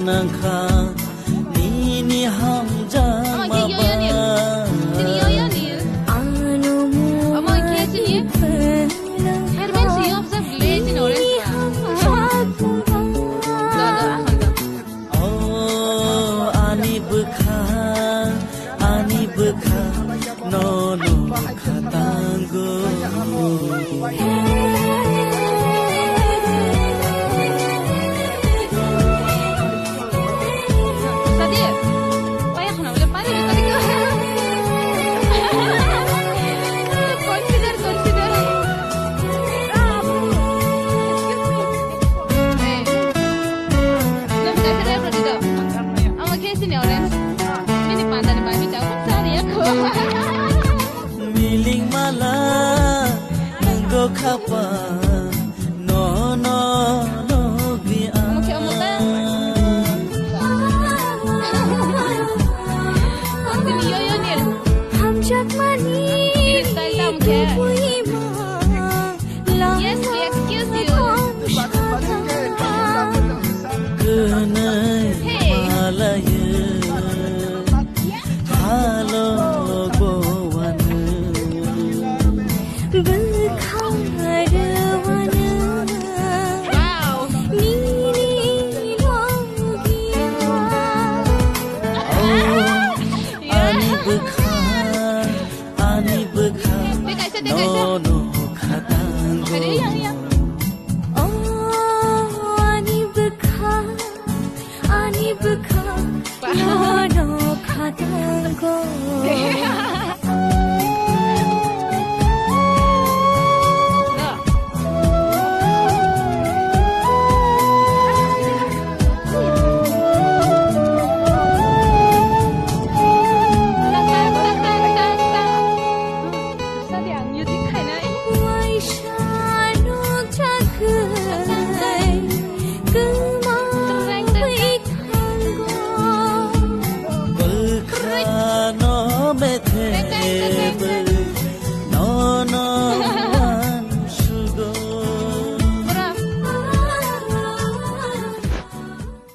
nangka nini hamja maba Sini yo Nil. Ama ke sini. Herman see of the village in orange. oh ani bekha no khatango miling mala nanggo khapa no bia Yes, we excuse you. kunai malaya halo gowan Wow. ani bekha no khatango Ada yang. Ani bekha, no khatango.